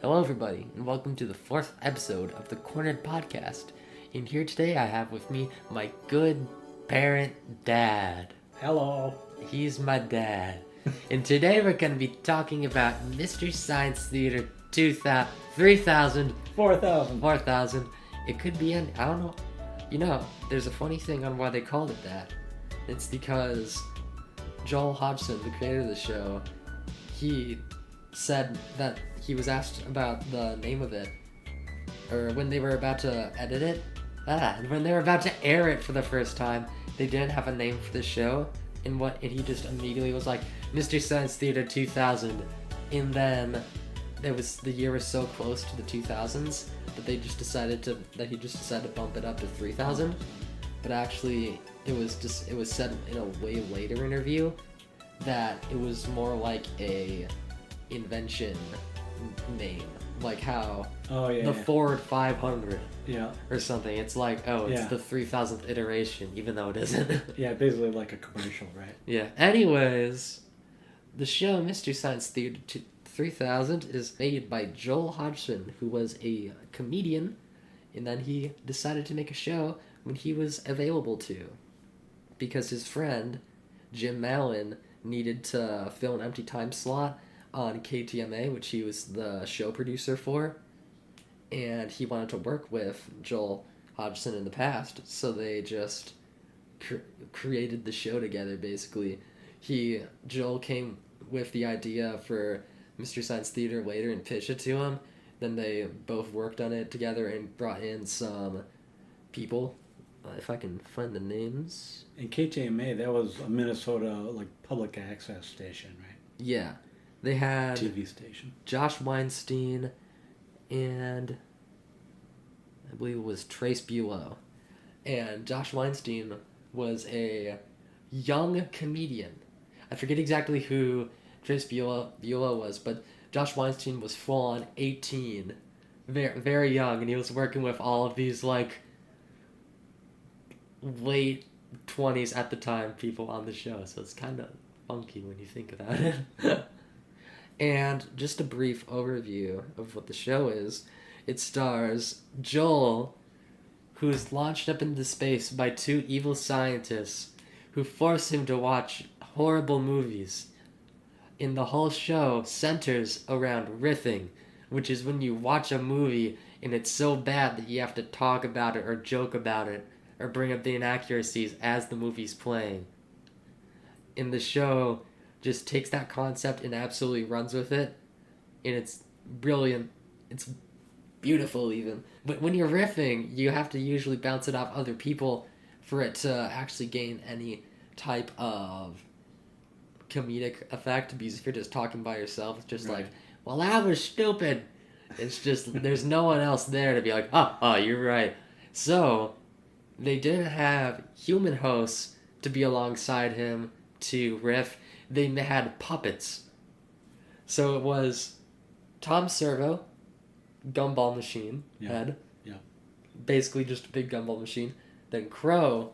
Hello, everybody, and welcome to the 4th episode of the Cornered Podcast. And here today I have with me my good parent dad. Hello. He's my dad. And today we're going to be talking about Mystery Science Theater 2000, 3000, 4,000. 4000. It could be I don't know. You know, there's a funny thing on why they called it that. It's because Joel Hodgson, the creator of the show, he said that he was asked about the name of it, or when they were about to edit it, when they were about to air it for the first time, they didn't have a name for the show, and he just immediately was like, Mystery Science Theater 2000, and then the year was so close to the 2000s that he just decided to bump it up to 3000, but actually it was said in a way later interview that it was more like a invention name, like how Ford 500 or something. It's like, it's the 3000th iteration, even though it isn't. Yeah, basically like a commercial, right? Yeah. Anyways, the show Mystery Science Theater 3000 is made by Joel Hodgson, who was a comedian, and then he decided to make a show when he was available to, because his friend Jim Mallon needed to fill an empty time slot on KTMA, which he was the show producer for, and he wanted to work with Joel Hodgson in the past, so they just created the show together, basically. Joel came with the idea for Mystery Science Theater later and pitched it to him, then they both worked on it together and brought in some people, if I can find the names. And KTMA, that was a Minnesota public access station, right? Yeah. They had TV station. Josh Weinstein and I believe it was Trace Bulow. And Josh Weinstein was a young comedian. I forget exactly who Trace Bulow was, but Josh Weinstein was full on 18, very, very young, and he was working with all of these late 20s at the time people on the show, so it's kind of funky when you think about it. And just a brief overview of what the show is. It stars Joel, who is launched up into space by two evil scientists who force him to watch horrible movies. And the whole show centers around riffing, which is when you watch a movie and it's so bad that you have to talk about it or joke about it or bring up the inaccuracies as the movie's playing. In the show just takes that concept and absolutely runs with it, and it's brilliant. It's beautiful even. But when you're riffing, you have to usually bounce it off other people for it to actually gain any type of comedic effect, because if you're just talking by yourself, it's just like, well, that was stupid. It's just, there's no one else there to be like, oh, you're right. So they didn't have human hosts to be alongside him to riff. They had puppets. So it was Tom Servo, gumball machine head. Yeah. Basically just a big gumball machine. Then Crow,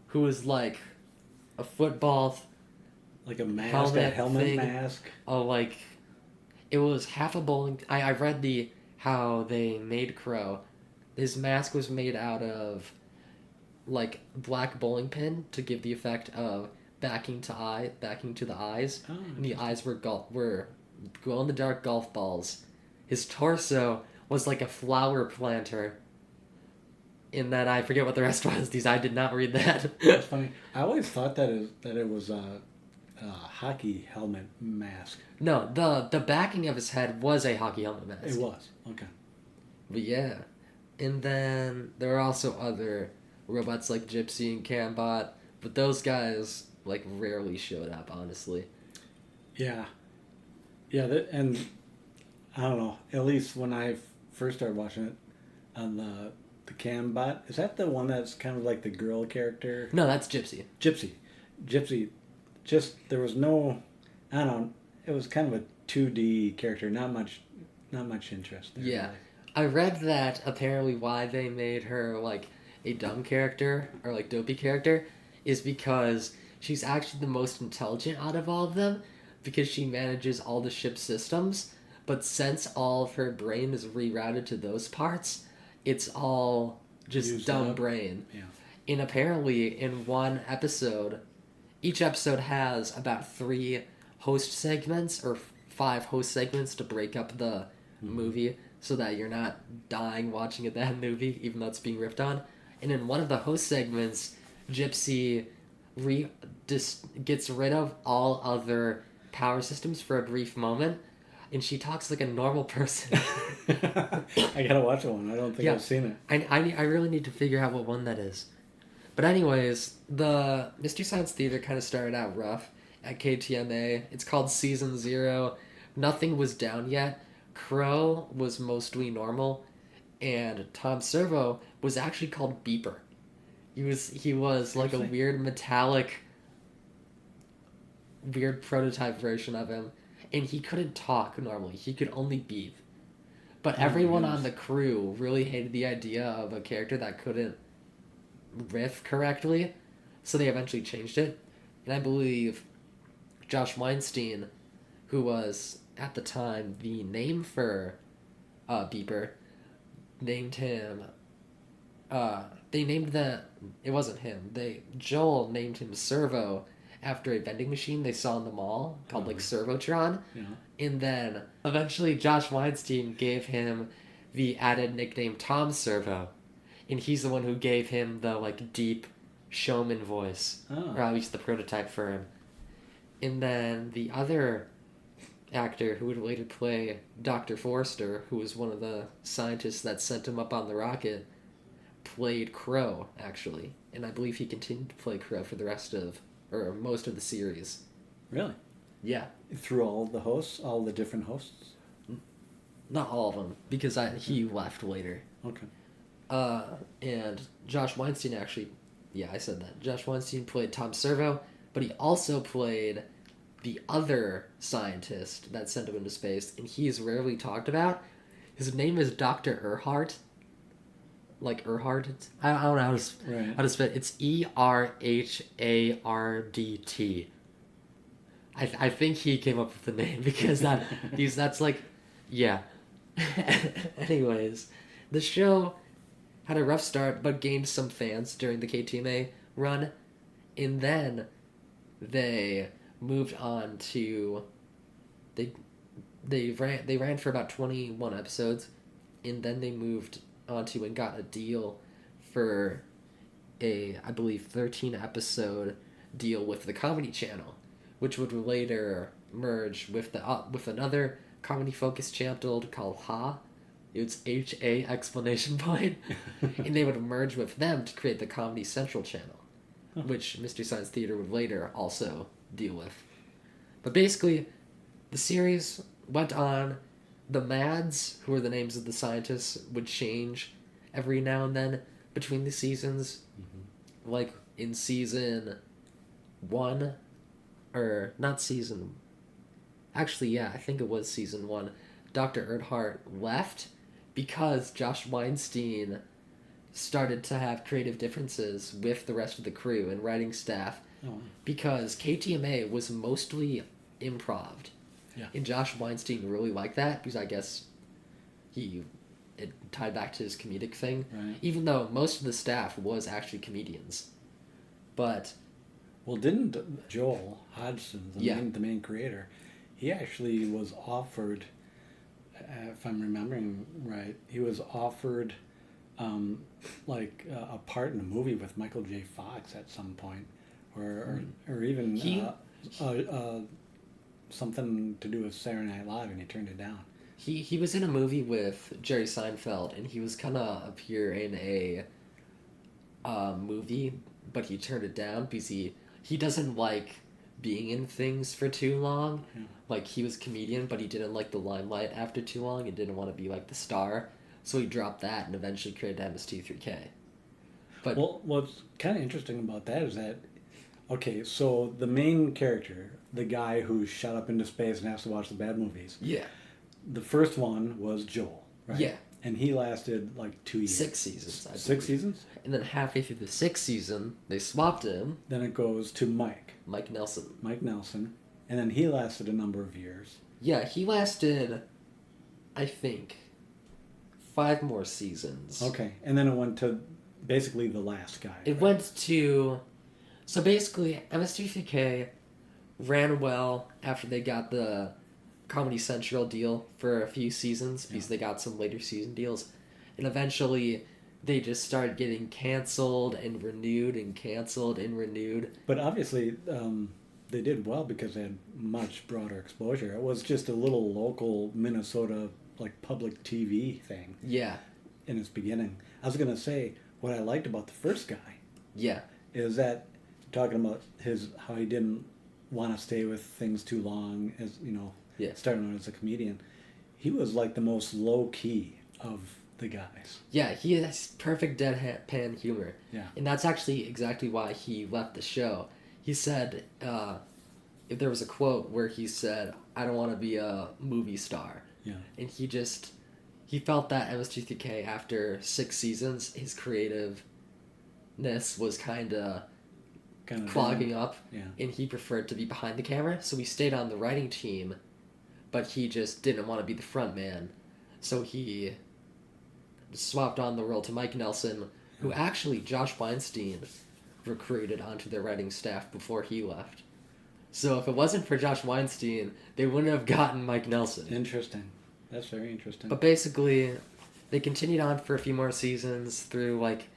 who was like a football, like a mask, a helmet thing. Mask. Oh, it was half a bowling. I read how they made Crow. His mask was made out of black bowling pin to give the effect of backing to the eyes, and the eyes were glow-in-the-dark golf balls. His torso was like a flower planter. And then I forget what the rest was. I did not read that. That's funny. I always thought that it was a hockey helmet mask. No, the backing of his head was a hockey helmet mask. It was. Okay. But yeah. And then there are also other robots like Gypsy and Cambot, but those guys rarely showed up, honestly. Yeah. And I don't know, at least when I first started watching it, on the Cambot, is that the one that's kind of like the girl character? No, that's Gypsy. Gypsy, just, there was no, I don't know, it was kind of a 2D character, not much interest there. Yeah. Really. I read that apparently why they made her a dumb character or dopey character is because she's actually the most intelligent out of all of them, because she manages all the ship's systems, But since all of her brain is rerouted to those parts, it's all just Used dumb up. brain. Yeah. And apparently, in one episode, each episode has about 3 host segments or 5 host segments to break up the movie so that you're not dying watching a bad movie, even though it's being ripped on. And in one of the host segments, Gypsy gets rid of all other power systems for a brief moment, and she talks like a normal person. I gotta watch that one. I don't think Yeah. I've seen it. I really need to figure out what one that is. But anyways, the Mystery Science Theater kind of started out rough at KTMA. It's called Season 0. Nothing was down yet. Crow was mostly normal, and Tom Servo was actually called Beeper. He was like a weird metallic, weird prototype version of him, and he couldn't talk normally. He could only beep. But everyone on the crew really hated the idea of a character that couldn't riff correctly, so they eventually changed it. And I believe Josh Weinstein, who was at the time the name for Beeper, named him. They named that it wasn't him. Joel named him Servo after a vending machine they saw in the mall called like Servotron. Yeah. And then eventually Josh Weinstein gave him the added nickname Tom Servo. And he's the one who gave him the like deep showman voice. Oh. Or at least the prototype for him. And then the other actor who would later play Dr. Forrester, who was one of the scientists that sent him up on the rocket, played Crow, actually. And I believe he continued to play Crow for the rest of, or most of the series. Really? Yeah. Through all the hosts, all the different hosts? Not all of them, because he left later. Okay. And Josh Weinstein actually, yeah, I said that. Josh Weinstein played Tom Servo, but he also played the other scientist that sent him into space, and he is rarely talked about. His name is Dr. Erhardt. Like Erhardt? I don't know how to spell it. It's Erhardt. I think he came up with the name because that's like, yeah. Anyways, the show had a rough start, but gained some fans during the KTMA run, and then they moved on to they ran for about 21 episodes, and then they moved on to and got a deal for I believe 13 episode deal with the Comedy Channel, which would later merge with another comedy focused channel called Ha. It's HA exclamation point. And they would merge with them to create the Comedy Central channel, which Mystery Science Theater would later also deal with. But basically, the series went on. The Mads, who are the names of the scientists, would change every now and then between the seasons. Mm-hmm. Like in season 1, or not season... Actually, yeah, I think it was season 1. Dr. Erhardt left because Josh Weinstein started to have creative differences with the rest of the crew and writing staff. Oh. Because KTMA was mostly improv. Yeah. And Josh Weinstein really liked that because I guess it tied back to his comedic thing. Right. Even though most of the staff was actually comedians. But... Well, didn't Joel Hodgson, the main creator, he actually was offered, if I'm remembering right, he was offered a part in a movie with Michael J. Fox at some point, or even something to do with Saturday Night Live, and he turned it down. He was in a movie with Jerry Seinfeld, and he was gonna appear in a movie, but he turned it down because he doesn't like being in things for too long. Yeah. Like, he was a comedian, but he didn't like the limelight after too long and didn't want to be like the star, so he dropped that and eventually created MST3K. But well, what's kind of interesting about that is that, okay, so the main character, the guy who's shot up into space and has to watch the bad movies, yeah, the first one was Joel, right? Yeah. And he lasted like 2 years. 6 seasons, I believe. 6 seasons? And then halfway through the 6th season, they swapped him. Then it goes to Mike Nelson. And then he lasted a number of years. Yeah, he lasted I think, 5 more seasons. Okay, and then it went to basically the last guy. It went to... So basically, MST3K ran well after they got the Comedy Central deal for a few seasons because they got some later season deals. And eventually, they just started getting canceled and renewed and canceled and renewed. But obviously, they did well because they had much broader exposure. It was just a little local Minnesota, like, public TV thing. Yeah. In its beginning. I was going to say, what I liked about the first guy Yeah. is that, talking about how he didn't want to stay with things too long, as, starting out as a comedian, he was like the most low-key of the guys. Yeah, he has perfect deadpan humor. Yeah. And that's actually exactly why he left the show. He said, if there was a quote where he said, "I don't want to be a movie star." Yeah. And he felt that MST3K, after 6 seasons, his creativeness was kind of clogging up. Yeah. And he preferred to be behind the camera, so he stayed on the writing team, but he just didn't want to be the front man. So he swapped on the role to Mike Nelson, who actually Josh Weinstein recruited onto their writing staff before he left. So if it wasn't for Josh Weinstein, they wouldn't have gotten Mike Nelson. Interesting. That's very interesting. But basically, they continued on for a few more seasons through, like,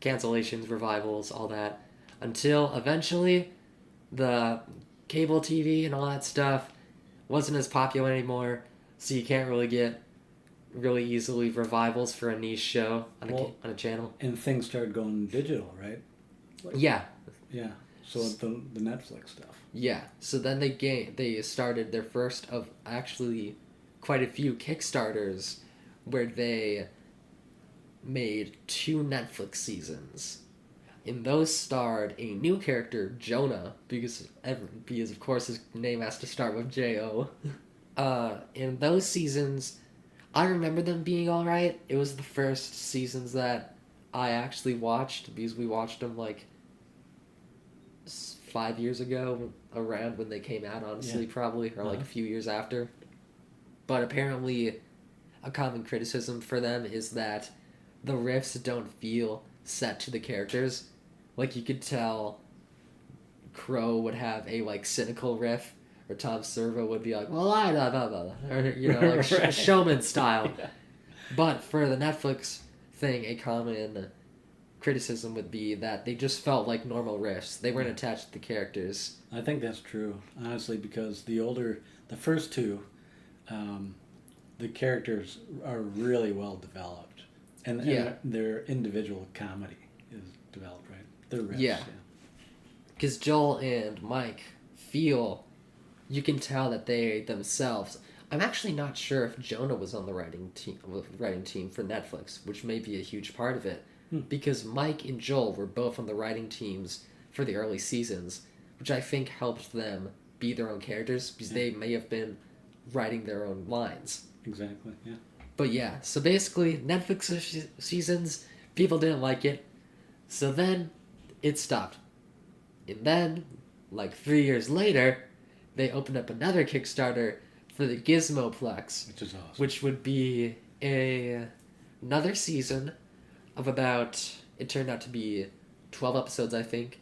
cancellations, revivals, all that, until eventually the cable TV and all that stuff wasn't as popular anymore, so you can't really get really easily revivals for a niche show on a channel. And things started going digital, right? Yeah. Yeah. So the Netflix stuff. Yeah. So then they started their first of actually quite a few Kickstarters where they made 2 Netflix seasons. And those starred a new character, Jonah, because of course his name has to start with J-O. In those seasons, I remember them being alright. It was the first seasons that I actually watched, because we watched them like 5 years ago, around when they came out, honestly, probably, or like a few years after. But apparently, a common criticism for them is that the riffs don't feel set to the characters. Like, you could tell Crow would have a, like, cynical riff, or Tom Servo would be like, well, I blah, blah, blah, or, like, right. showman style. Yeah. But for the Netflix thing, a common criticism would be that they just felt like normal riffs. They weren't attached to the characters. I think that's true, honestly, because the first 2, the characters are really well developed. And their individual comedy is developed, right? Their riffs, yeah. Because Joel and Mike you can tell that they themselves... I'm actually not sure if Jonah was on the writing team for Netflix, which may be a huge part of it, because Mike and Joel were both on the writing teams for the early seasons, which I think helped them be their own characters, because they may have been writing their own lines. Exactly, yeah. But yeah, so basically, Netflix seasons, people didn't like it, so then it stopped. And then, like 3 years later, they opened up another Kickstarter for the Gizmoplex, Which is awesome. which would be another season of it turned out to be 12 episodes, I think,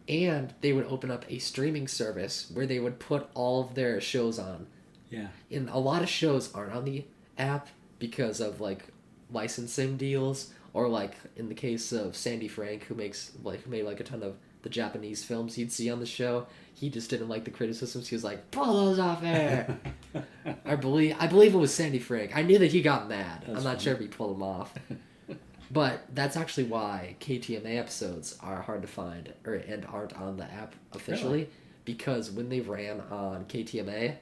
and they would open up a streaming service where they would put all of their shows on. Yeah. And a lot of shows aren't on the app because of, like, licensing deals, or, like, in the case of Sandy Frank, who made a ton of the Japanese films you'd see on the show. He just didn't like the criticisms. He was like, pull those off air. I believe it was Sandy Frank. I knew that he got mad. I'm not sure if he pulled them off. But that's actually why KTMA episodes are hard to find and aren't on the app officially. Really? Because when they ran on KTMA,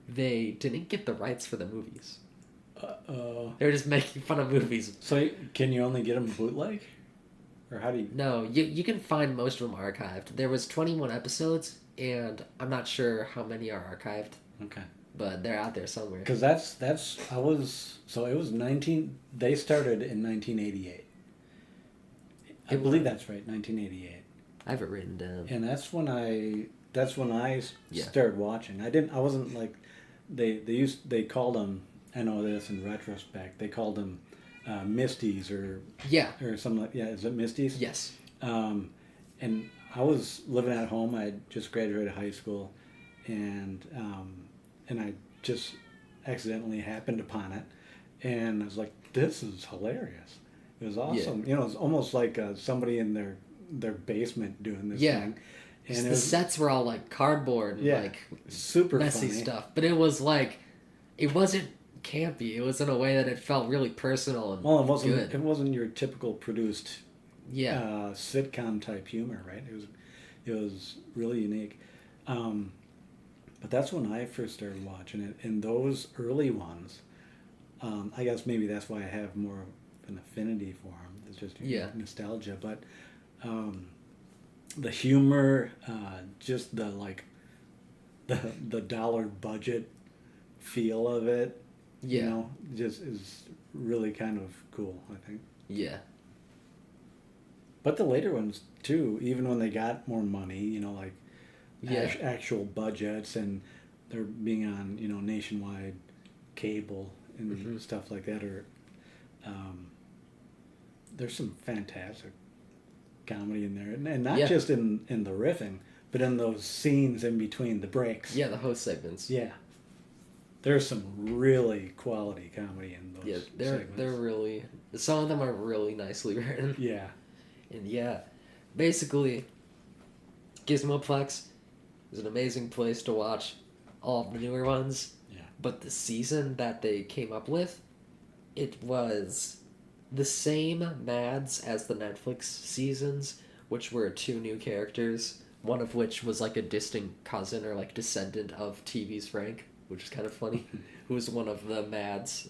they didn't get the rights for the movies. They were just making fun of movies. So can you only get them bootleg? Or how do you... No, you can find most of them archived. There was 21 episodes, and I'm not sure how many are archived. Okay. But they're out there somewhere. Because it was 19... They started in 1988. I believe that's right, 1988. I have it written down. And that's when I started watching. I wasn't like... They called them I know this in retrospect. They called them Misties Yeah. or something like, yeah, is it Misties? Yes. And I was living at home. I had just graduated high school, and I just accidentally happened upon it, and I was like, "This is hilarious." It was awesome. Yeah. It was almost like somebody in their basement doing this Yeah. thing. And And the sets were all like cardboard, and yeah, like super messy funny. stuff. But it was like, it wasn't campy. It was in a way that it felt really personal and Well, good. it wasn't your typical produced Yeah. sitcom type humor, right? It was really unique. But that's when I first started watching it, and those early ones, I guess maybe that's why I have more of an affinity for them. It's just nostalgia, but the humor, just the like the dollar budget feel of it, Yeah. you know, just is really kind of cool, I think. Yeah. But the later ones too, even when they got more money, you know, like Yeah. actual budgets, and they're being on, you know, nationwide cable and stuff like that, or there's some fantastic comedy in there, and not just in the riffing, but in those scenes in between the breaks. Yeah, the host segments. Yeah. There's some really quality comedy in those Yeah, segments. they're really, some of them are really nicely written. Yeah. And yeah, basically, Gizmoplex is an amazing place to watch all of the newer ones. Yeah. But the season that they came up with, it was the same Mads as the Netflix seasons, which were 2 new characters, one of which was like a distant cousin or like descendant of TV's Frank, which is kind of funny, who was one of the Mads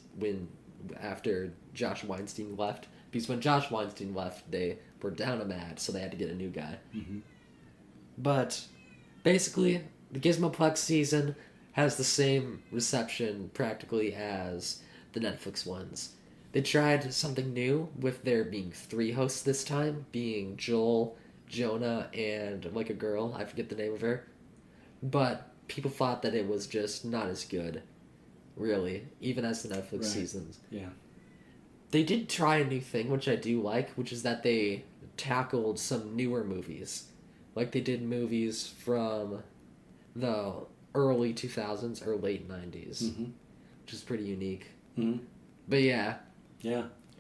after Josh Weinstein left. Because when Josh Weinstein left, they were down a Mad, so they had to get a new guy. Mm-hmm. But basically, the Gizmoplex season has the same reception practically as the Netflix ones. They tried something new with there being 3 hosts this time, being Joel, Jonah, and like a girl, I forget the name of her. But people thought that it was just not as good, really, even as the Netflix seasons. Yeah. They did try a new thing, which I do like, which is that they tackled some newer movies. Like they did movies from the early 2000s or late 90s, which is pretty unique. Mm-hmm. But yeah,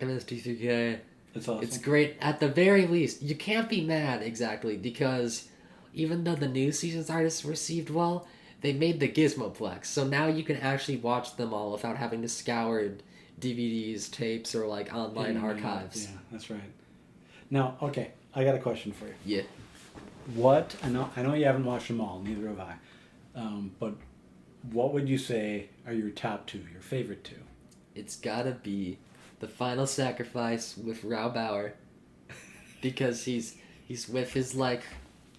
MST3K, It's awesome. it's great. At the very least, you can't be mad exactly, because even though the new seasons aren't received well, they made the Gizmoplex, so now you can actually watch them all without having to scour DVDs, tapes, or like online archives. Yeah, that's right. Now, okay, I got a question for you. Yeah. What, I know you haven't watched them all, neither have I. But what would you say are your top 2, your favorite 2? It's gotta be The Final Sacrifice with Rao Bauer, because he's with his like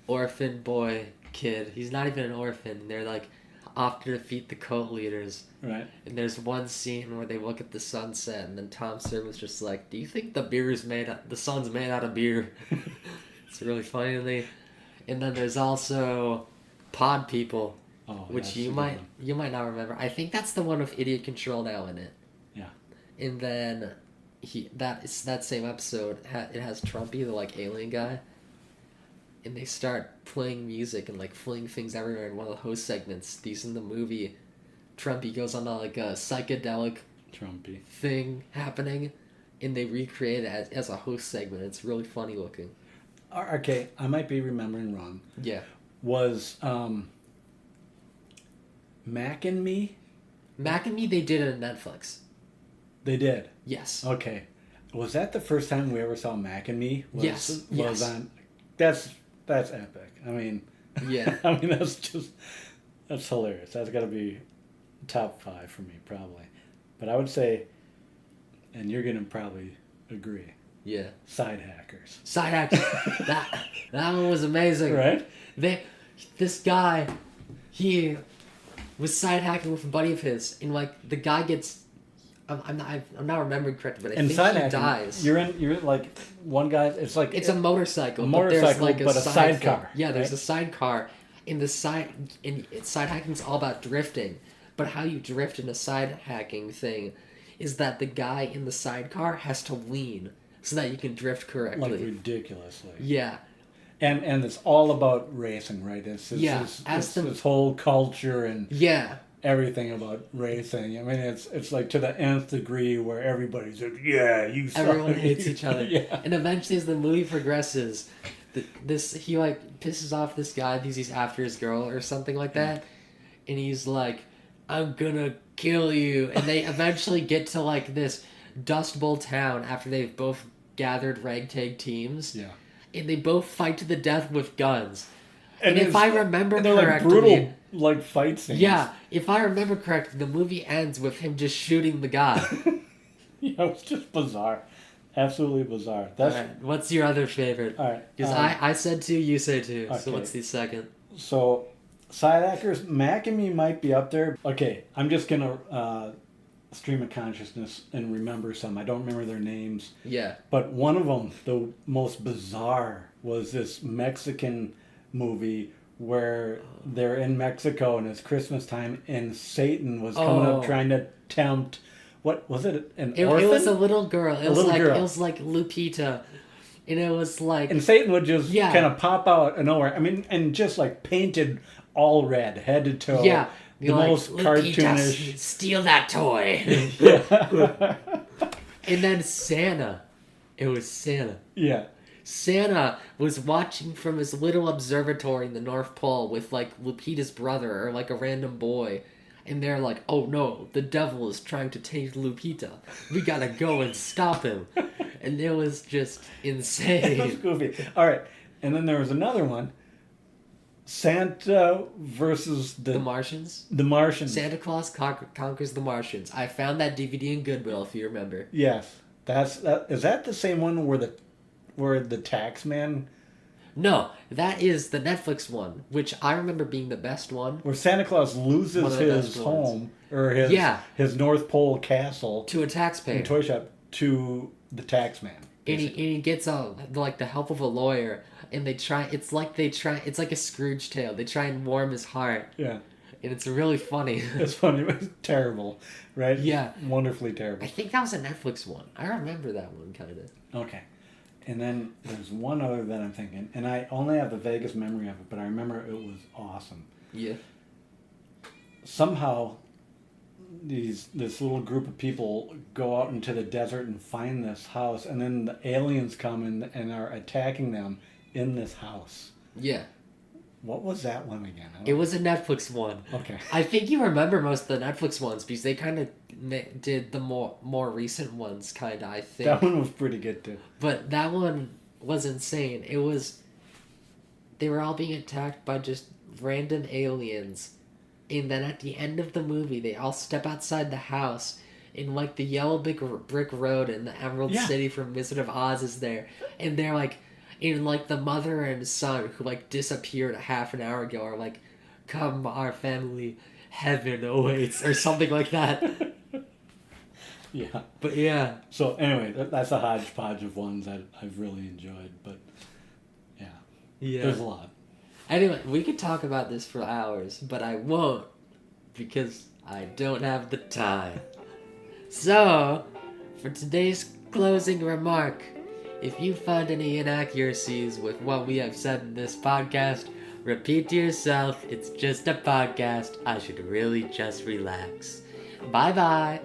orphan boy kid. He's not even an orphan. They're like off to defeat the cult leaders. Right. And there's one scene where they look at the sunset, and then Tom Servo's just like, "Do you think the sun's made out of beer?" It's really funny to me. And then there's also Pod People, which you might not remember. I think that's the one with Idiot Control now in it. Yeah. And then that same episode, it has Trumpy, the like alien guy, and they start playing music and like fling things everywhere in one of the host segments. These in the movie, Trumpy goes on like a psychedelic Trumpy thing happening, and they recreate it as a host segment. It's really funny looking. Okay, I might be remembering wrong. Yeah. Was Mac and Me? Mac and Me, they did it on Netflix. They did? Yes. Okay. Was that the first time we ever saw Mac and Me? Yes. On, that's epic. I mean, yeah. I mean, that's hilarious. That's got to be top 5 for me, probably. But I would say, and you're going to probably agree, Yeah. Side Hackers. Side Hackers. that one was amazing. Right? This guy, he was side hacking with a buddy of his, and like the guy gets, I'm not remembering correctly, but I think he dies. You're in like one guy. It's like it's a motorcycle. But there's like a sidecar. Yeah, there's a sidecar. In the side, side hacking is all about drifting, But how you drift in a side hacking thing is that the guy in the sidecar has to lean so that you can drift correctly. Like ridiculously. Yeah. And it's all about racing, right? It's this whole culture and yeah. everything about racing. I mean, it's like to the nth degree where everybody's like, yeah, you suck. Everyone hates each other. Yeah. And eventually, as the movie progresses, he like pisses off this guy because he's after his girl or something like that, and he's like, "I'm gonna kill you." And they eventually get to like this Dust Bowl town after they've both gathered ragtag teams. Yeah. And they both fight to the death with guns. And if I remember they're correctly, like brutal like fight scenes. Yeah, if I remember correctly, the movie ends with him just shooting the guy. Yeah, it's just bizarre. Absolutely bizarre. That's all right. What's your other favorite? All right. Because I said two, you say two. Okay. So what's the second? So, side actors, Mac and me might be up there. Okay, I'm just gonna stream of consciousness and remember some. I don't remember their names. Yeah. But one of them, the most bizarre, was this Mexican movie where they're in Mexico and it's Christmas time and Satan was coming up trying to tempt. What was it? An orphan? It was a little girl. It was like Lupita, and it was like. And Satan would just kind of pop out of nowhere. I mean, and just like painted all red, head to toe. Yeah. The most cartoonish. Steal that toy. And then Santa. It was Santa. Yeah. Santa was watching from his little observatory in the North Pole with like Lupita's brother or like a random boy. And they're like, oh no, the devil is trying to take Lupita. We gotta go and stop him. And it was just insane. It was goofy. All right. And then there was another one. Santa versus the Martians? The Martians. Santa Claus conquers the Martians. I found that DVD in Goodwill, if you remember. Yes. Is that the same one where the tax man? No, that is the Netflix one, which I remember being the best one. Where Santa Claus loses his home or his North Pole castle to a taxpayer, toy shop, to the tax man. And he gets like the help of a lawyer, and it's like a Scrooge tale. They try and warm his heart. Yeah. And it's really funny. It's funny. It's terrible, right? Yeah. Wonderfully terrible. I think that was a Netflix one. I remember that one kind of. Okay. And then there's one other that I'm thinking, and I only have the vaguest memory of it, but I remember it was awesome. Yeah. Somehow, this little group of people go out into the desert and find this house, and then the aliens come and are attacking them in this house. Yeah. What was that one again? It was a Netflix one. Okay. I think you remember most of the Netflix ones because they kind of did the more recent ones, kind of, I think. That one was pretty good, too. But that one was insane. They were all being attacked by just random aliens. And then at the end of the movie, they all step outside the house. And, like, the yellow brick road in the Emerald City from Wizard of Oz is there. And they're, like... And, like, the mother and son who, like, disappeared a half an hour ago are like, come, our family, heaven awaits, or something like that. Yeah. But, yeah. So, anyway, that's a hodgepodge of ones that I've really enjoyed, but, yeah. There's a lot. Anyway, we could talk about this for hours, but I won't, because I don't have the time. So, for today's closing remark... If you find any inaccuracies with what we have said in this podcast, repeat to yourself, it's just a podcast. I should really just relax. Bye-bye.